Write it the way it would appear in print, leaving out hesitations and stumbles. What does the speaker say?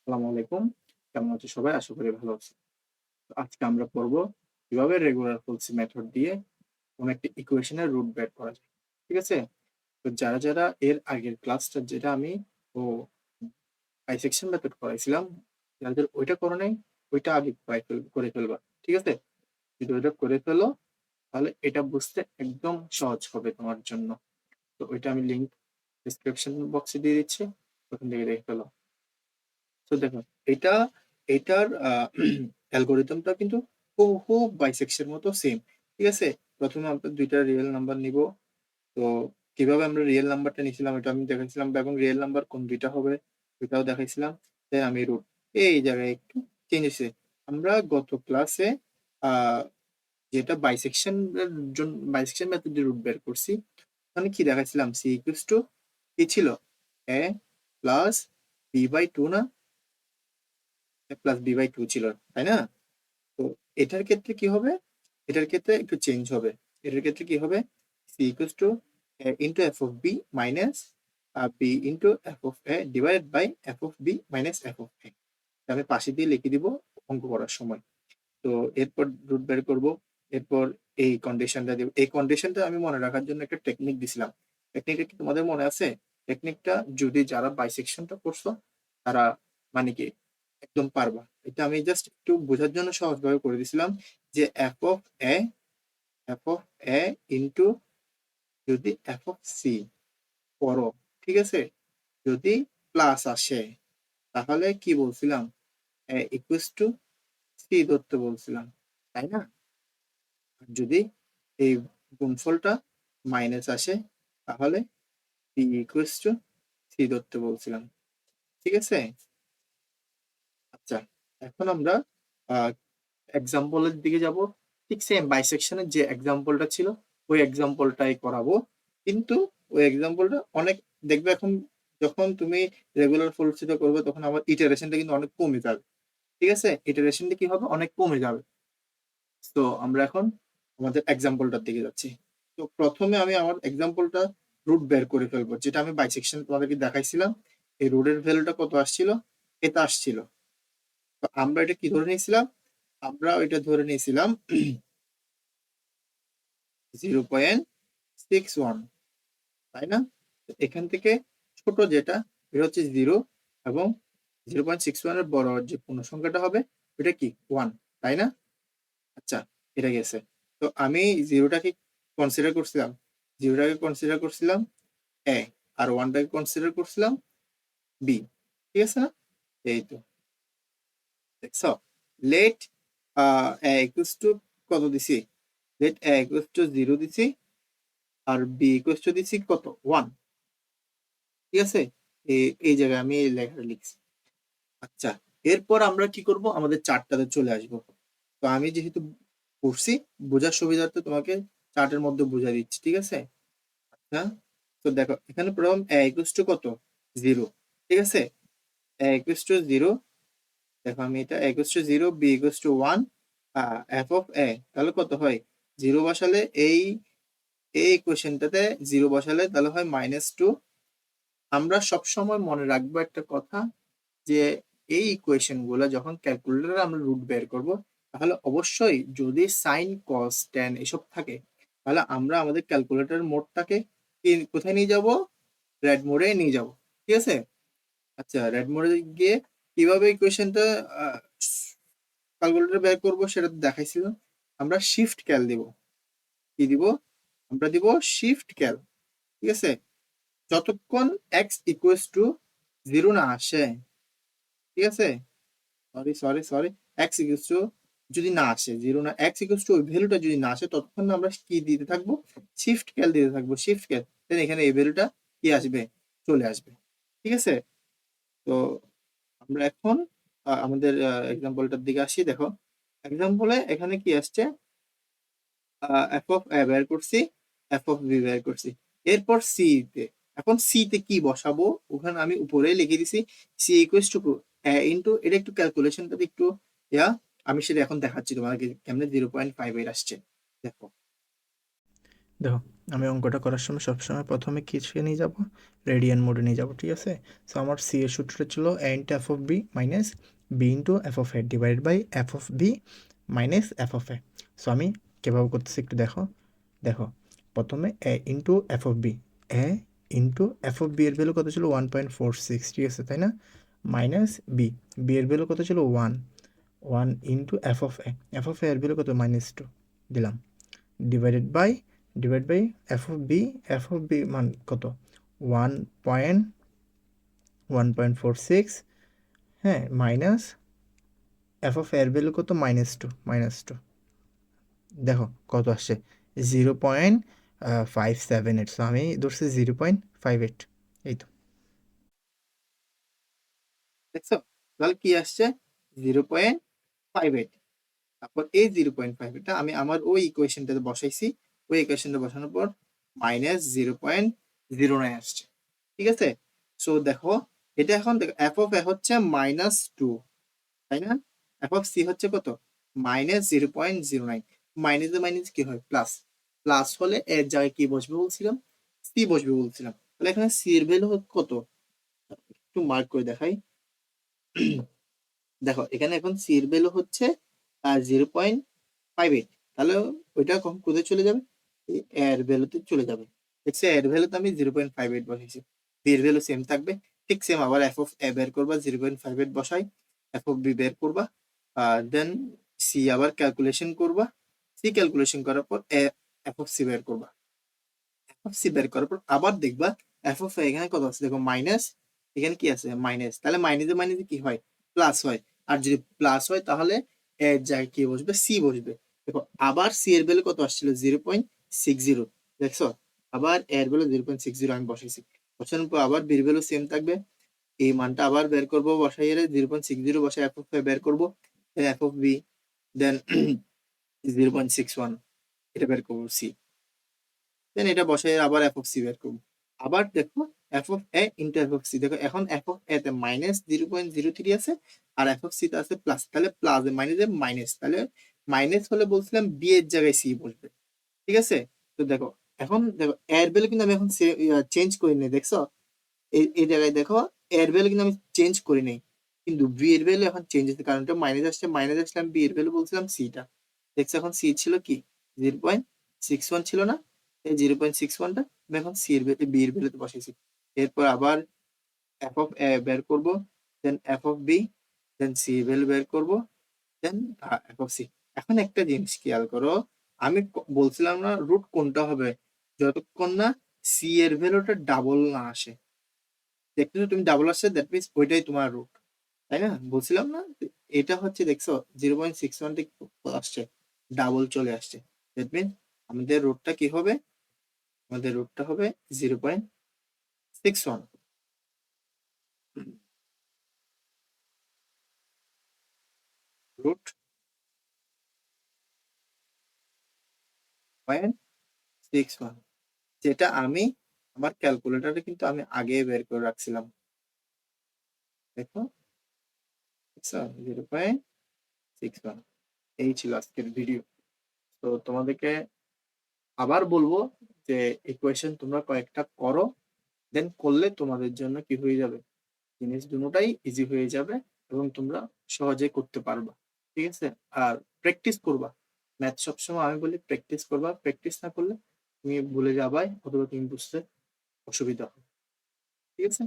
আসসালামু আলাইকুম। কেমন আছো সবাই? আশা করি ভালো আছো। তো আজকে আমরা পড়ব কিভাবে রেগুলার ফলসি মেথড দিয়ে কোন একটা ইকুয়েশনের রুট বের করা যায়। ঠিক আছে? তো যারা এর আগের ক্লাসটা যেটা আমি ও বাইসেকশন মেথড করাইছিলাম, যাদের ওইটা করো নাই, ওইটা আগে করে ফেলবা। ঠিক আছে? যদি ওইটা করে ফেলো তাহলে এটা বুঝতে একদম সহজ হবে তোমার জন্য। তো ওইটা আমি লিংক ডেসক্রিপশন বক্সে দিয়ে দিচ্ছি। ওখান থেকে দেখে ফেলো। তো দেখো এটা এটার অ্যালগরিদমটা কিন্তু হুবহু বাইসেকশন মতো সেম। ঠিক আছে? প্রথমে আমরা দুইটা রিয়েল নাম্বার নিব। তো কিভাবে আমরা রিয়েল নাম্বারটা নিয়েছিলাম এটা আমি দেখাইছিলাম, এবং রিয়েল নাম্বার কোন দুইটা হবে ওইটাও দেখাইছিলাম। তাই আমি রুট এই জায়গায় একটু চেঞ্জ হয়েছে। আমরা গত ক্লাসে আহ যেটা বাইসেকশন জন্য বাইসেকশন মেথডে রুট বের করছি, ওখানে কি দেখাইছিলাম? সি ইকুয়ালস টু কি ছিল? এ প্লাস বি বাই টু না? প্লাস বি বাই টু ছিল, তাই না? তো এটার ক্ষেত্রে কি হবে? এটার ক্ষেত্রে একটু চেঞ্জ হবে। এটার ক্ষেত্রে কি হবে? C equals to A into F of B minus B into F of A divided by F of B minus F of A. আমি পাশে দিয়ে লিখে দিব অঙ্ক করার সময়। তো এরপর রুট বের করব। এরপর এই কন্ডিশনটা দেব। এই কন্ডিশনটা আমি মনে রাখার জন্য একটা টেকনিক দিছিলাম। টেকনিকটা কি তোমাদের মনে আছে? টেকনিকটা যদি যারা বাইসেকশনটা করছো তারা মানে কি একদম পারবা। এটা আমি জাস্ট একটু বোঝার জন্য সহজভাবে করে দিছিলাম যে এফ অফ এ ইন্টু যদি এফ অফ সি করো, ঠিক আছে? যদি প্লাস আসে তাহলে কি বলছিলাম? এ ইকুয়ালস টু সি ধরতে বলছিলাম, তাই না? যদি এই গুণফলটা মাইনাস আসে তাহলে পি ইকুয়ালস টু সি ধরতে বলছিলাম। ঠিক আছে? আচ্ছা, এখন আমরা এক্সাম্পলের দিকে যাব। ঠিক সেম বাইসেকশনের যে এক্সাম্পলটা ছিল ওই এক্সাম্পলটাই করাবো, কিন্তু ওই এক্সাম্পলটা অনেক দেখবে এখন যখন তুমি রেগুলার ফলসিটা করবে তখন আমার ইটারেশনটা কিন্তু অনেক কমে যাবে। ঠিক আছে? ইটারেশনটা কি হবে? অনেক কমে যাবে। তো আমরা এখন আমাদের এক্সাম্পলটার দিকে যাচ্ছি। তো প্রথমে আমি আমার এক্সাম্পলটা রুট বের করে ফেলবো, যেটা আমি বাইসেকশন তোমাদেরকে দেখাইছিলাম। এই রুটের ভ্যালুটা কত আসছিল? এটা আসছিল। তো আমরা এটা কি ধরে নিয়েছিলাম? আমরা এটা ধরে নিয়েছিলাম 0.61, তাই না? তো এখান থেকে ছোট যেটা এটা হচ্ছে 0, এবং 0.61 এর বড় যে পূর্ণ সংখ্যাটা হবে এটা কি 1, তাই না? আচ্ছা, এটা গেছে। তো আমি জিরোটাকে কনসিডার করছিলাম, এ, আর ওয়ানটাকে কনসিডার করছিলাম বি। ঠিক আছে না? এই তো দেখছো। লেট এ ইকুয়ালস টু কত দিছি? লেট এ ইকুয়ালস টু 0 দিছি, আর বি ইকুয়ালস টু দিছি কত? 1। ঠিক আছে? এই জায়গায় আমি এই লেখাটা লিখছি। আচ্ছা, এরপর আমরা কি করব? আমাদের চার্টটাতে চলে আসব। তো আমি যেহেতু পড়ছি, বোঝার সুবিধার্থে তোমাকে চার্টের মধ্যে বুঝা দিচ্ছি। ঠিক আছে? আচ্ছা, তো দেখো এখানে প্রথম এ ইকুয়ালস টু কত? 0। ঠিক আছে? A equals to 0। দেখো আমি এটা A equals to 0, B equals to 1, F of A তাহলে কত হয়? 0 বসালে এই এই ইকুয়েশনটাতে 0 বসালে তাহলে হয় -2। আমরা সব সময় মনে রাখবো একটা কথা, যে এই ইকুয়েশন গুলো যখন ক্যালকুলেটরে আমরা রুট বের করব, তাহলে অবশ্যই যদি সাইন কস ট্যান এসব থাকে তাহলে আমরা আমাদের ক্যালকুলেটর মোডটাকে কোথায় নিয়ে যাব? রেড মোডে নিয়ে যাব। ঠিক আছে? আচ্ছা, রেড মোডে গিয়ে কিভাবে ইকুয়েশনটা ক্যালকুলেটর বের করব সেটা তো দেখাইছিলাম। আমরা শিফট ক্যাল দিব। কি দিব? আমরা দিব শিফট ক্যাল। ঠিক আছে? যতক্ষণ এক্স ইকুয়ালস টু 0 না আসে, ঠিক আছে? Sorry sorry sorry x equals to যদি না আসে 0 না, এক্স ইকুয়ালস টু ওই ভ্যালুটা যদি না আসে ততক্ষণ আমরা কি দিতে থাকবো? শিফট ক্যাল দিতে থাকবো, শিফট ক্যাল। দেন এখানে এই ভ্যালুটা কি আসবে? চলে আসবে। ঠিক আছে? তো আমরা এখন আমাদের এক্সাম্পলটার দিকে আসি। দেখো এক্সাম্পলে এখানে কি আসছে? এফ অফ এ বের করছি, এফ অফ বি বের করছি। এরপর সি তে, এখন সি তে কি বসাবো? ওখানে আমি উপরে লিখে দিছি সি ইকুয়ালস টু ইনটু, এটা একটু ক্যালকুলেশনটা একটু ইয়া, আমি সেটা এখন দেখাচ্ছি তোমাকে কেমনে 0.58 আসছে। দেখো দেখো আমি অঙ্কটা করার সময় সবসময় প্রথমে কিসে নিয়ে যাব, রেডিয়ান মোডে নিয়ে যাব, ঠিক আছে। সো আমার সি এর সূত্রটা ছিল A into F of B minus B into F of A divided by F of B minus F of A. So আমি কীভাবে করতেছি একটু দেখো। দেখো প্রথমে A into F of B, A into F of B এর value কত ছিল 1.46, ঠিক আছে তাই না, মাইনাস বি, বি এর ভ্যালু কত ছিল 1 into F of A, F of A এর ভ্যালু কত -2 দিলাম, divide by F of B মান কত 1.1.46, হ্যাঁ, মাইনাস এফ অফ এর ভ্যালু কত -2, দেখো কত আসছে 0.578। সো আমি ধরছি 0.58, এই তো দেখছো, তাহলে কি আসছে 0.58। তারপর এই 0.5 আমি আমার ওই ইকুয়েশনটাতে বসাইছি, ওই ইকুয়েশনটা বসানোর পর -0.09 আসছে, ঠিক আছে। সো দেখো এটা এখন দেখো এফ অফ এ হচ্ছে -2, তাই না, এফ অফ সি হচ্ছে কত -0.09, মাইনাসে মাইনাস কি হয় প্লাস, প্লাস হলে এর জায়গায় কি বসবে বলছিলাম, সি বসবে বলছিলাম, তাহলে এখানে সি এর ভ্যালু কত একটু মার্ক করে দেখাই। দেখো এখানে এখন সি এর ভ্যালু হচ্ছে 0.58, তাহলে ওইটা কখন কোথায় চলে যাবে, এর ভ্যালুতে চলে যাবে, দেখছি এর ভ্যালুতে আমি 0.58 বসাইছি, বি এর ভ্যালু সেম থাকবে, ঠিক সেম আবার এফ অফ এ বের করবা 0.58 বসাই, এফ অফ বি বের করবা, আর দেন সি আবার ক্যালকুলেশন করবা, সি ক্যালকুলেশন করার পর এফ অফ সি বের করবা, এফ অফ সি বের করার পর আবার দেখবা এফ অফ এখানে কত আছে দেখো মাইনাস, এখানে কি আছে মাইনাস, তাহলে মাইনাসে মাইনাসে কি হয় প্লাস হয়, আর যদি প্লাস হয় তাহলে এর জায়গায় কি বসবে সি বসবে। দেখো আবার সি এর ভ্যালু কত আসছিল 0.60, দেখছো আবার এর ভ্যালু 0.60 আমি বসাইছি, বসানোর পর আবার বির ভ্যালু সেম থাকবে, এই মানটা আবার বের করবো, বসাই এর 0.60 বসাই এফ অফ বের করবো, এফ অফ বি দেন 0.61 এটা বের করবো সি, দেন এটা বসাই আবার এফ অফ সি বের করবো, আবার দেখো F of A into F of C, দেখো এখন এফ অফ এ তে -0.03 আছে আর এফ অফ সি তে আছে প্লাস, তাহলে প্লাস মাইনাসে মাইনাস, তাহলে মাইনাস হলে বলছিলাম বি এর জায়গায় সি বসবে, ঠিক আছে। তো দেখো এখন দেখো এর ভ্যালু কিন্তু আমি এখন চেঞ্জ করি নাই, দেখছো এই জায়গায় দেখো এর ভ্যালু কিন্তু আমি চেঞ্জ করি নাই, কিন্তু বি এর ভ্যালু এখন চেঞ্জ হচ্ছে, কারণ এটা মাইনাস আসছে, মাইনাস আসলে আমি বি এর ভ্যালু বলছিলাম সিটা, দেখছো এখন সি ছিল কি 0.61 ছিল না, এই 0.61টা আমি এখন সি এর ভ্যালু বি এর ভ্যালুতে বসাইছি, এরপর আবার এফ অফ এ বের করবো, then F of B, then C এর ভ্যালু বের করবো, দেন এফ অফ সি। এখন একটা জিনিস খেয়াল করো, আমি বলছিলাম না রুট কোনটা হবে, যতক্ষণ না সি এর ভ্যালুটা ডাবল না আসে, দেখতেছো তুমি ডাবল আসছে দ্যাট মিনস ওইটাই তোমার রুট, তাই না, বলছিলাম না এটা হচ্ছে দেখছো 0.61 থেকে আসছে, ডাবল চলে আসছে, দ্যাট মিনস আমাদের রুটটা কি হবে, আমাদের রুটটা হবে 0.61, রুট 0.61, যেটা আমি আমার ক্যালকুলেটরে কিন্তু আমি আগে বের করে রাখছিলাম, দেখো 0.61, এই ছিল আজকের ভিডিও। তো তোমাদেরকে আবার বলবো যে ইকুয়েশন তোমরা কয়েকটা করো, দেন করলে তোমাদের জন্য কি হয়ে যাবে, জিনিস দুটোটাই ইজি হয়ে যাবে এবং তোমরা সহজে করতে পারবা, ঠিক আছে। আর প্র্যাকটিস করবা, ম্যাথ সবসময় আমি বলি প্র্যাকটিস করবা, প্র্যাকটিস না করলে তুমি ভুলে যাবাই অথবা তুমি বুঝতে অসুবিধা হবে, ঠিক আছে।